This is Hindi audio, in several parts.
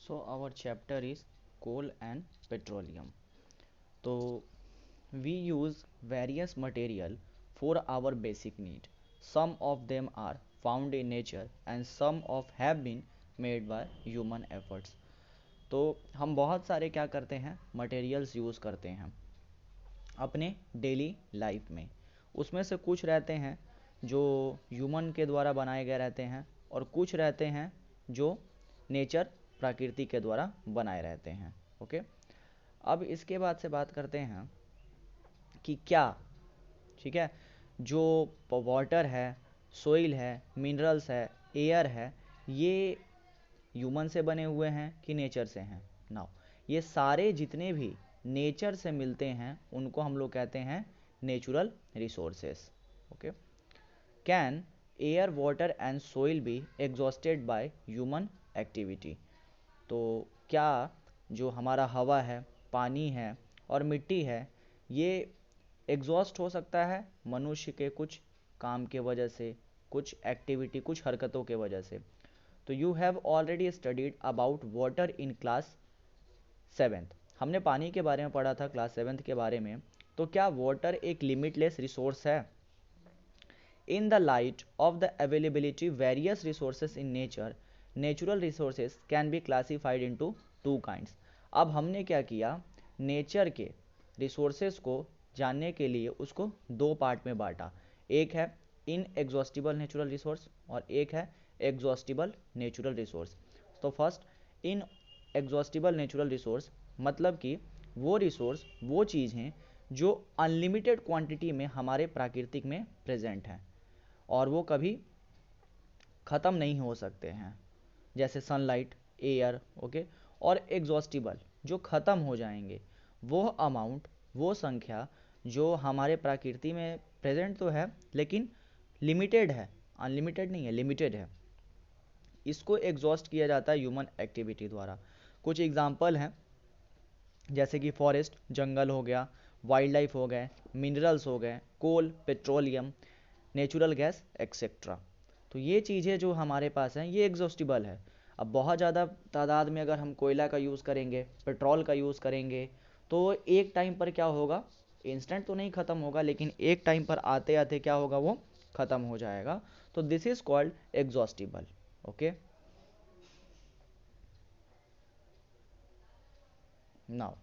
So our chapter is coal and petroleum. So we use various material for our basic need. Some of them are found in nature and some of have been made by human efforts. तो हम बहुत सारे क्या करते हैं मटेरियल्स यूज़ करते हैं अपने डेली लाइफ में। उसमें से कुछ रहते हैं जो ह्यूमन के द्वारा बनाए गए रहते हैं और कुछ रहते हैं जो नेचर प्रकृति के द्वारा बनाए रहते हैं। ओके, अब इसके बाद से बात करते हैं कि क्या, ठीक है, जो वाटर है, सोइल है, मिनरल्स है, एयर है, ये ह्यूमन से बने हुए हैं कि नेचर से हैं। नाउ ये सारे जितने भी नेचर से मिलते हैं उनको हम लोग कहते हैं natural resources. Okay, can air water and soil be exhausted by human activity. तो क्या जो हमारा हवा है, पानी है और मिट्टी है, ये एग्जॉस्ट हो सकता है मनुष्य के कुछ काम के वजह से, कुछ एक्टिविटी, कुछ हरकतों के वजह से। तो you have already studied about water in class seventh. हमने पानी के बारे में पढ़ा था क्लास सेवेंथ के बारे में। तो क्या वाटर एक लिमिटलेस रिसोर्स है? In the light of the availability various resources in nature, natural resources can be classified into two kinds. अब हमने क्या किया, नेचर के रिसोर्सेज को जानने के लिए उसको दो पार्ट में बांटा। एक है इन एग्जॉस्टिबल नेचुरल रिसोर्स और एक है एग्जॉस्टिबल नेचुरल रिसोर्स। तो फर्स्ट, इन एग्जॉस्टिबल नेचुरल रिसोर्स मतलब कि वो रिसोर्स, वो चीज़ हैं जो अनलिमिटेड क्वांटिटी में हमारे प्राकृतिक में प्रेजेंट हैं और वो कभी ख़त्म नहीं हो सकते हैं, जैसे सनलाइट, एयर। ओके, और एग्जॉस्टिबल जो ख़त्म हो जाएंगे, वो अमाउंट, वो संख्या जो हमारे प्रकृति में प्रेजेंट तो है लेकिन लिमिटेड है, अनलिमिटेड नहीं है, लिमिटेड है। इसको एग्जॉस्ट किया जाता है ह्यूमन एक्टिविटी द्वारा। कुछ एग्जाम्पल हैं जैसे कि फॉरेस्ट, जंगल हो गया, वाइल्ड लाइफ हो गए, मिनरल्स हो गए, कोल, पेट्रोलियम, नेचुरल गैस एक्सेट्रा। तो ये चीज़ें जो हमारे पास हैं ये एग्जॉस्टिबल है। अब बहुत ज़्यादा तादाद में अगर हम कोयला का यूज़ करेंगे, पेट्रोल का यूज़ करेंगे, तो एक टाइम पर क्या होगा, इंस्टेंट तो नहीं ख़त्म होगा लेकिन एक टाइम पर आते आते क्या होगा, वो ख़त्म हो जाएगा। तो this is called exhaustible. Okay, now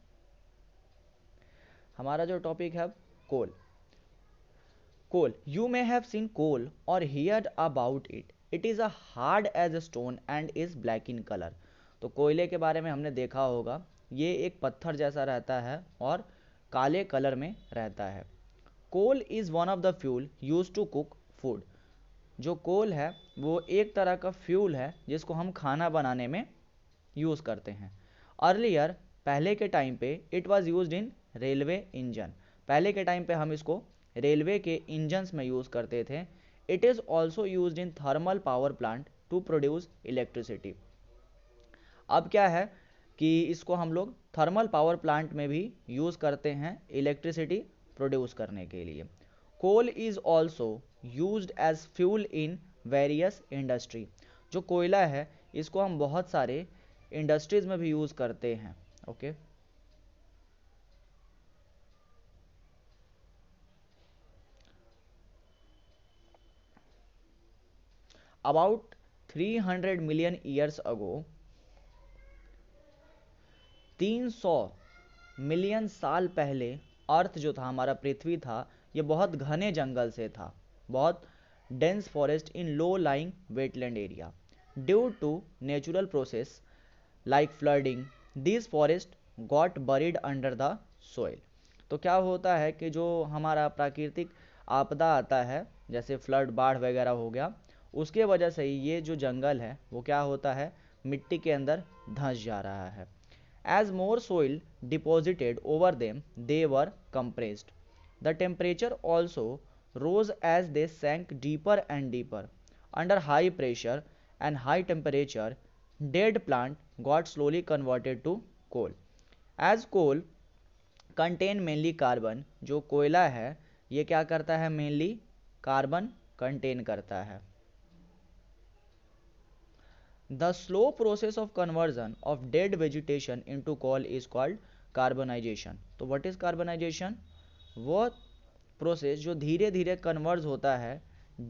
हमारा जो टॉपिक है कोल। Coal. You may have seen coal or heard about it. It is a hard as a stone and is black in color. तो कोयले के बारे में हमने देखा होगा, ये एक पत्थर जैसा रहता है और काले कलर में रहता है। Coal is one of the fuel use to cook food. जो कोल है वो एक तरह का फ्यूल है जिसको हम खाना बनाने में यूज़ करते हैं। अर्लियर, पहले के टाइम पे, it was used in railway engine. पहले के टाइम पे हम इसको रेलवे के इंजन्स में यूज़ करते थे। It is also used in thermal power plant to produce electricity. अब क्या है कि इसको हम लोग थर्मल पावर प्लांट में भी यूज़ करते हैं इलेक्ट्रिसिटी प्रोड्यूस करने के लिए। Coal is also used as fuel in various industry. जो कोयला है इसको हम बहुत सारे इंडस्ट्रीज़ में भी यूज़ करते हैं। Okay, about 300 million years ago, 300 million साल पहले अर्थ जो था, हमारा पृथ्वी था, ये बहुत घने जंगल से था, बहुत dense forest in low lying wetland area. Due to natural process like flooding, this forest got buried under the soil. तो क्या होता है कि जो हमारा प्राकृतिक आपदा आता है जैसे फ्लड, बाढ़ वगैरह हो गया, उसके वजह से ही ये जो जंगल है वो क्या होता है, मिट्टी के अंदर धंस जा रहा है। As more soil deposited over them, they were compressed. The temperature also rose as they sank deeper and deeper. Under high pressure and high temperature, dead plant got slowly converted to coal. As coal contain mainly carbon, जो कोयला है ये क्या करता है, मेनली कार्बन कंटेन करता है। The slow process of conversion of dead vegetation into coal is called carbonization. तो what is carbonization? वो प्रोसेस जो धीरे धीरे कन्वर्ज होता है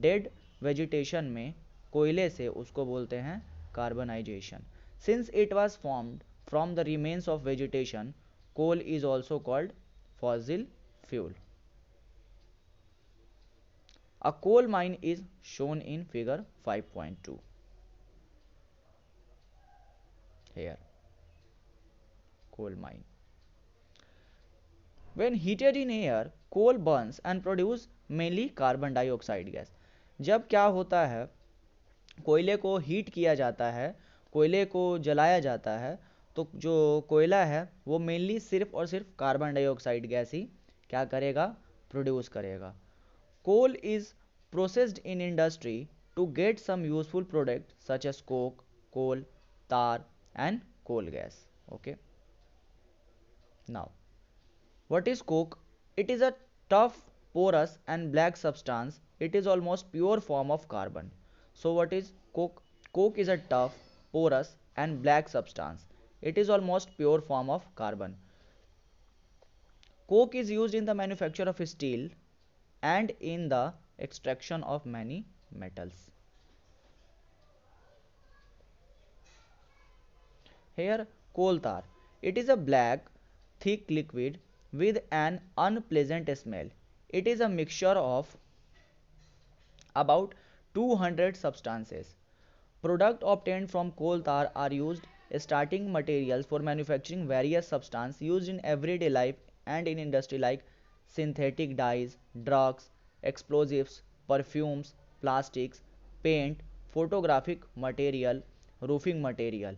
डेड वेजिटेशन में कोयले से, उसको बोलते हैं carbonisation. Since it was formed from the remains of vegetation, coal is also called fossil fuel. A coal mine is shown in figure 5.2. Here, coal mine. When heated in air, coal burns and produce mainly carbon dioxide gas. जब क्या होता है, कोयले को हीट किया जाता है, कोयले को जलाया जाता है, तो जो कोयला है वो मेनली सिर्फ और सिर्फ कार्बन डाइऑक्साइड गैस ही क्या करेगा, प्रोड्यूस करेगा. Coal is processed in industry to get some useful product such as coke, coal, tar and coal gas. Okay, now what is coke? It is a tough, porous and black substance. It is almost pure form of carbon. So what is coke? Coke is a tough, porous and black substance. It is almost pure form of carbon. Coke is used in the manufacture of steel and in the extraction of many metals. Here, coal tar. It is a black, thick liquid with an unpleasant smell. It is a mixture of about 200 substances. Products obtained from coal tar are used starting materials for manufacturing various substances used in everyday life and in industry like synthetic dyes, drugs, explosives, perfumes, plastics, paint, photographic material, roofing material.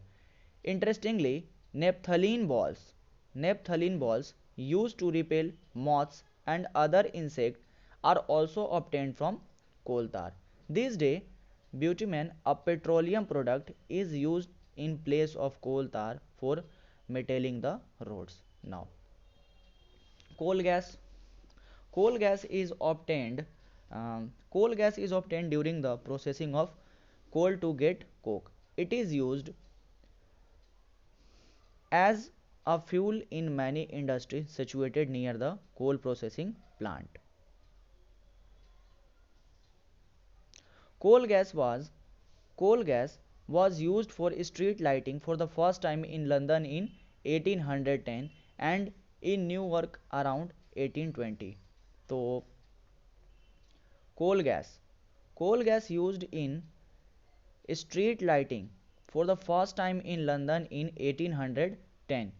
Interestingly, naphthalene balls used to repel moths and other insects are also obtained from coal tar. These days, bitumen, a petroleum product, is used in place of coal tar for metalling the roads. Now, coal gas. Coal gas is obtained. Coal gas is obtained during the processing of coal to get coke. It is used as a fuel in many industries situated near the coal processing plant. Coal gas was Coal gas was used for street lighting for the first time in London in 1810 and in New York around 1820. So coal gas coal gas used in street lighting for the first time in London in 1810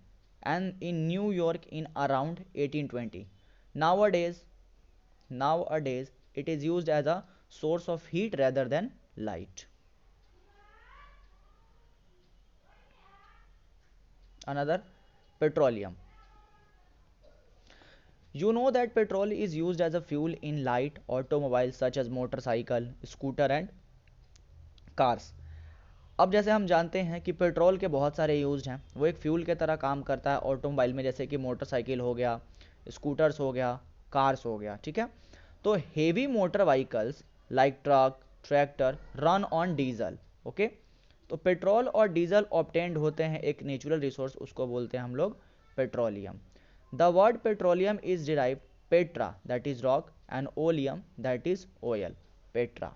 and in New York in around 1820. Nowadays it is used as a source of heat rather than light. Another, petroleum. You know that petrol is used as a fuel in light automobiles such as motorcycle, scooter and cars. अब जैसे हम जानते हैं कि पेट्रोल के बहुत सारे यूज हैं, वो एक फ्यूल के तरह काम करता है ऑटोमोबाइल में, जैसे कि मोटरसाइकिल हो गया, स्कूटर्स हो गया, कार्स हो गया. ठीक है, तो heavy motor vehicles like truck, tractor run on diesel. Okay, तो पेट्रोल और डीजल ऑब्टेन्ड होते हैं एक नेचुरल रिसोर्स, उसको बोलते हैं हम लोग petroleum. The word petroleum is derived petra that is rock and oleum that is oil. Petra.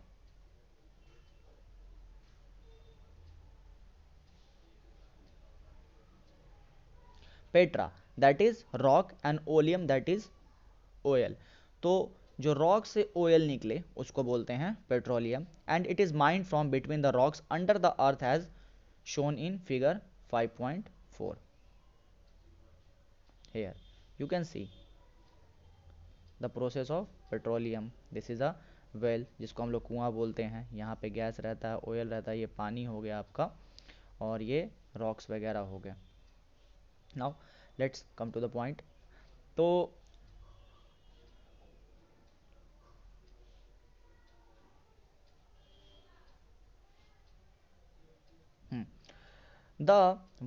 Petra that is rock and oleum that is oil. तो जो रॉक से ऑयल निकले उसको बोलते हैं petroleum and it is mined from between the rocks under the earth as shown in figure 5.4. Here you can see the process of petroleum. This is a well जिसको हम लोग कुआं बोलते हैं. यहाँ पे गैस रहता है, ऑयल रहता है, ये पानी हो गया आपका और ये रॉक्स वगैरह हो गए. Now let's come to the point. तो द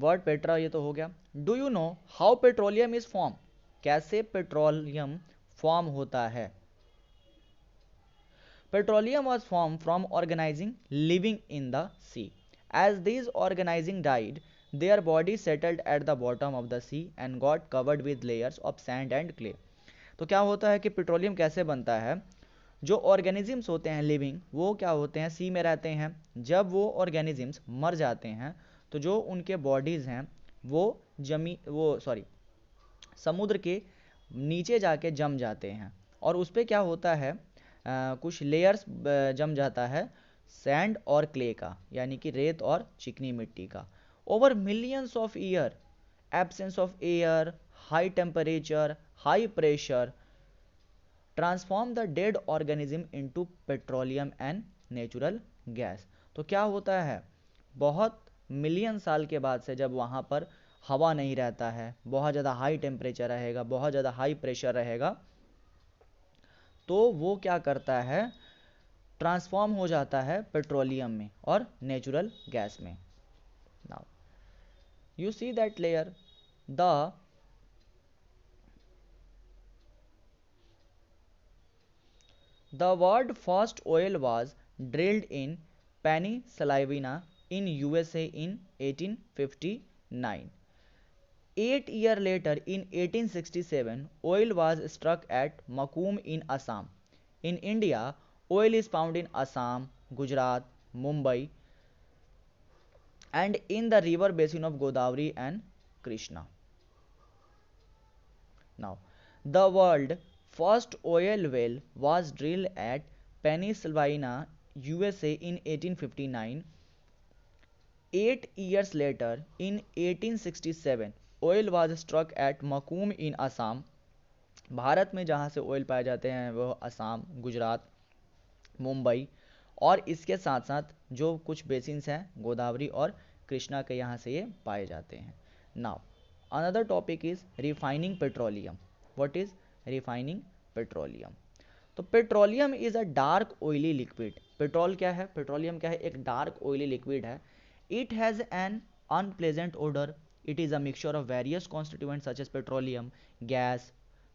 वर्ड पेट्रा ये तो हो गया. Do you know how petroleum is form? कैसे पेट्रोलियम फॉर्म होता है? Petroleum was form from organising living in the sea As these organisms died, their bodies settled at the bottom of the sea and got covered with layers of sand and clay. तो क्या होता है कि पेट्रोलियम कैसे बनता है? जो ऑर्गेनिजम्स होते हैं लिविंग, वो क्या होते हैं, सी में रहते हैं। जब वो ऑर्गेनिजम्स मर जाते हैं तो जो उनके बॉडीज़ हैं वो समुद्र के नीचे जाके जम जाते हैं, और उस पर क्या होता है, कुछ लेयर्स जम जाता है सैंड और क्ले का, यानी कि रेत और चिकनी मिट्टी का। Over millions of year, absence of air, high temperature, high pressure transform the dead organism into petroleum and natural gas. तो क्या होता है, बहुत मिलियन साल के बाद से जब वहाँ पर हवा नहीं रहता है, बहुत ज़्यादा हाई टेम्परेचर रहेगा, बहुत ज़्यादा हाई प्रेशर रहेगा, तो वो क्या करता है, ट्रांसफॉर्म हो जाता है पेट्रोलियम में और नेचुरल गैस में। Now you see that layer, the world first oil was drilled in Pennsylvania in USA in 1859. 8 years later, in 1867, oil was struck at Makum in Assam. In India, oil is found in Assam, Gujarat, Mumbai, and in the river basin of Godavari and Krishna. Now, the world first oil well was drilled at Pennsylvania, USA in 1859. 8 years later, in 1867, oil was struck at Makum in Assam. Bharat में जहाँ से ऑयल पाए जाते हैं वो असम, गुजरात, मुंबई, और इसके साथ साथ जो कुछ बेसिन्स हैं गोदावरी और कृष्णा के, यहाँ से ये पाए जाते हैं। Now another topic is refining petroleum. What is refining petroleum? तो petroleum is a dark oily liquid. Petrol क्या है, पेट्रोलियम क्या है, एक डार्क ऑयली लिक्विड है। It has an unpleasant odour. It is a mixture of various constituent such as petroleum, gas,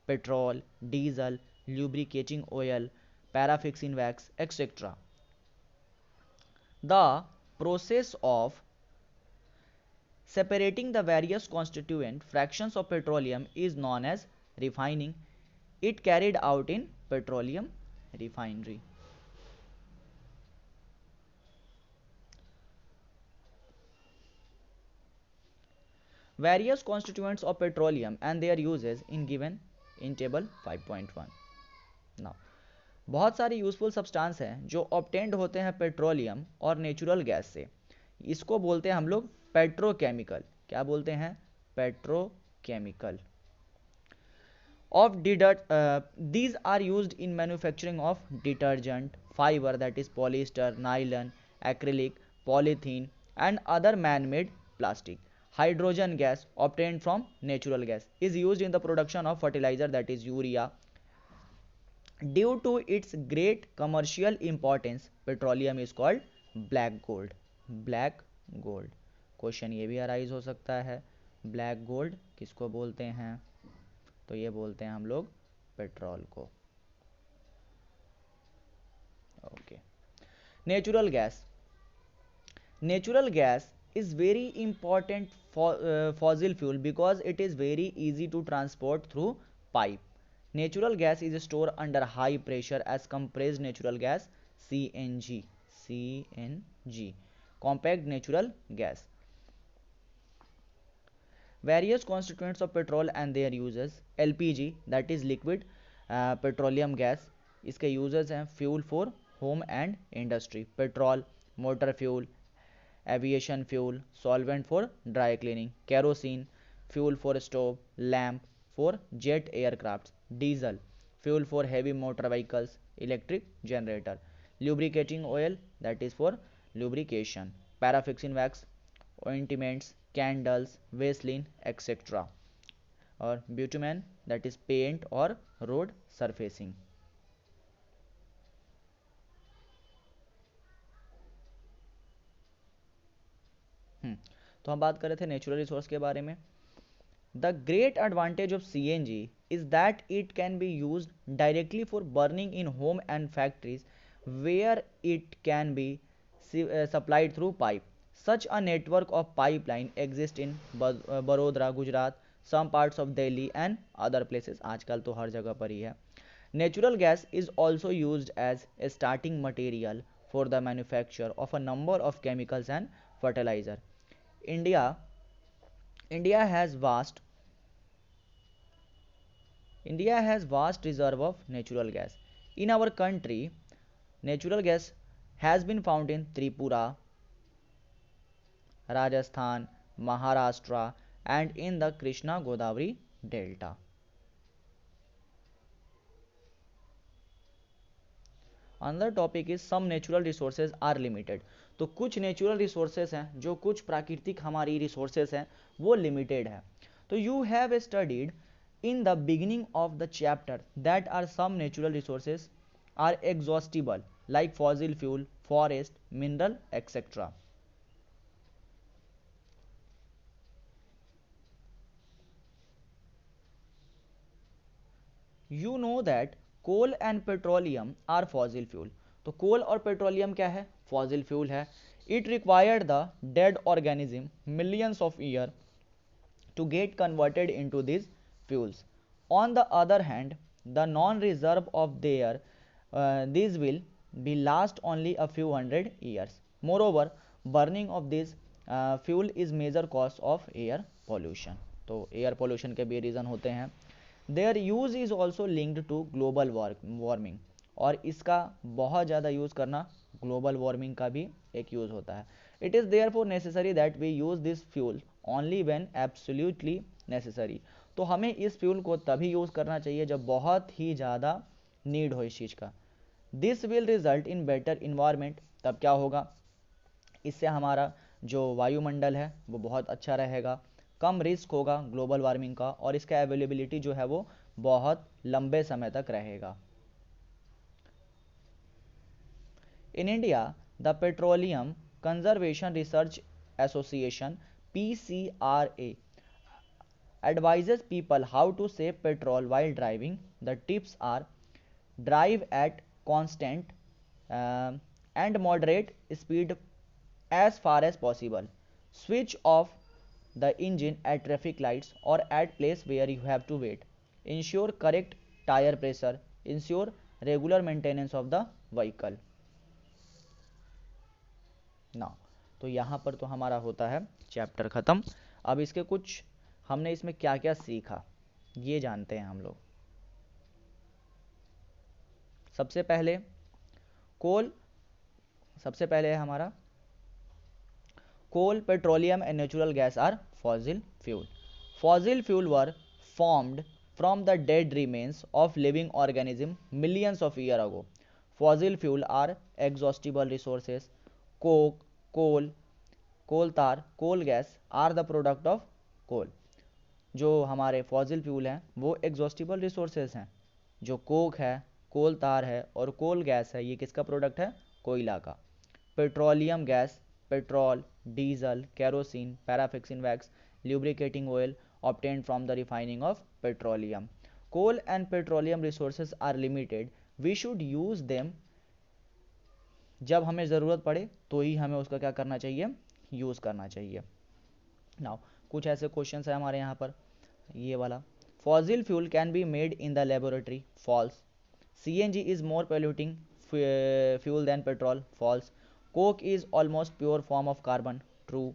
petrol, diesel, lubricating oil, paraffin wax, etc. The process of separating the various constituent fractions of petroleum is known as refining. It carried out in petroleum refinery. Various constituents of petroleum and their uses in given in table 5.1. Now, बहुत सारे यूजफुल सब्सटेंस हैं जो ऑब्टेंड होते हैं पेट्रोलियम और नेचुरल गैस से। इसको बोलते हैं हम लोग पेट्रोकेमिकल। क्या बोलते हैं? Petrochemical. of these are used in manufacturing of detergent, fiber, that is polyester, nylon, acrylic, polythene, and other man-made plastic. Hydrogen gas obtained from natural gas is used in the production of fertilizer, that is urea. Due to its great commercial importance, petroleum is called black gold. Black gold. Question ये भी अराइज हो सकता है, ब्लैक गोल्ड किसको बोलते हैं? तो ये बोलते हैं हम लोग पेट्रोल को। Okay. Natural gas. Natural gas is very important for fossil fuel because it is very easy to transport through pipe. Natural gas is stored under high pressure as compressed natural gas, CNG. CNG, compact natural gas. Various constituents of petrol and their uses. LPG, that is liquid petroleum gas, इसके uses हैं fuel for home and industry, petrol, motor fuel, aviation fuel, solvent for dry cleaning, kerosene, fuel for stove, lamp, for jet aircrafts, diesel, fuel for heavy motor vehicles, electric generator, lubricating oil, that is for lubrication, paraffin wax, ointments, candles, vaseline, etc. और bitumen, that is paint और road surfacing. तो हम बात कर रहे थे नेचुरल रिसोर्स के बारे में। The great advantage of CNG is that it can be used directly for burning in home and factories where it can be supplied through pipe. Such a network of pipeline exists in Barodra, Gujarat, some parts of Delhi and other places. आजकल तो हर जगह पर ही है. Natural gas is also used as a starting material for the manufacture of a number of chemicals and fertilizer. India India has vast India has vast reserve of natural gas. In our country, natural gas has been found in Tripura, Rajasthan, Maharashtra, and in the Krishna Godavari Delta. Another topic is some natural resources are limited. तो कुछ नेचुरल रिसोर्सेज हैं, जो कुछ प्राकृतिक हमारी रिसोर्सेज हैं वो लिमिटेड है. तो you have studied in the beginning of the chapter that are some natural resources are exhaustible like fossil fuel, forest, mineral, etc. You know that coal and petroleum are fossil fuel. तो कोल और पेट्रोलियम क्या है? फॉसिल फ्यूल है. It required the dead organism millions of years to get converted into these fuels. On the other hand, the non-reserve of these will be last only a few hundred years. Moreover, burning of this fuel is major cause of air pollution. तो एयर पोल्यूशन के भी रीज़न होते हैं. Their use is also linked to global warming, और इसका बहुत ज़्यादा यूज़ करना ग्लोबल वार्मिंग का भी एक यूज़ होता है. It is therefore necessary that we use this fuel only when absolutely necessary. तो हमें इस फ्यूल को तभी यूज़ करना चाहिए जब बहुत ही ज़्यादा नीड हो इस चीज़ का. This will result in better environment. तब क्या होगा? इससे हमारा जो वायुमंडल है वो बहुत अच्छा रहेगा, कम रिस्क होगा ग्लोबल वार्मिंग का, और इसका अवेलेबिलिटी जो है वो बहुत लंबे समय तक रहेगा. In India the petroleum conservation research association PCRA advises people how to save petrol while driving. The tips are: drive at constant and moderate speed as far as possible, switch off the engine at traffic lights or at place where you have to wait, ensure correct tire pressure, ensure regular maintenance of the vehicle. now तो यहाँ पर तो हमारा होता है चैप्टर ख़त्म. अब इसके कुछ हमने इसमें क्या क्या सीखा ये जानते हैं हम लोग. सबसे पहले कोल, सबसे पहले है हमारा coal, petroleum and natural gas are fossil fuel. Fossil fuel were formed from the dead remains of living organism millions of years ago. Fossil fuel are exhaustible resources. Coke, coal tar, coal gas are the product of coal. जो हमारे फॉसिल फ्यूल हैं वो एग्जॉस्टिबल रिसोर्सेज हैं. जो कोक है, कोल तार है और कोल गैस है, ये किसका प्रोडक्ट है? कोयला का. Petroleum gas, petrol, diesel, kerosene, paraffin wax, lubricating oil obtained from the refining of petroleum. Coal and petroleum resources are limited. We should use them. जब हमें ज़रूरत पड़े तो ही हमें उसका क्या करना चाहिए? यूज़ करना चाहिए. नाउ कुछ ऐसे क्वेश्चंस है हमारे यहाँ पर. ये वाला, fossil fuel can be made in the laboratory. False. CNG is more polluting fuel than petrol. False. Coke is almost pure form of carbon. True.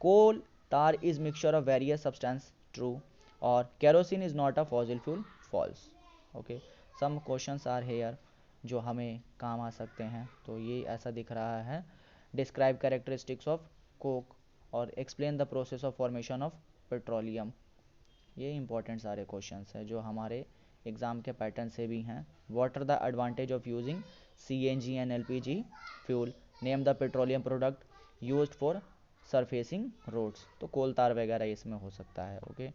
Coal tar is mixture of various substance. True. और kerosene is not a fossil fuel. False. Okay, some questions are here जो हमें काम आ सकते हैं. तो ये ऐसा दिख रहा है. Describe characteristics of coke और explain the process of formation of petroleum. ये इंपॉर्टेंट सारे क्वेश्चंस हैं जो हमारे एग्ज़ाम के पैटर्न से भी हैं. What are the advantage of using CNG and LPG fuel? Name the petroleum product used for surfacing roads. तो कोल तार वगैरह इसमें हो सकता है. ओके,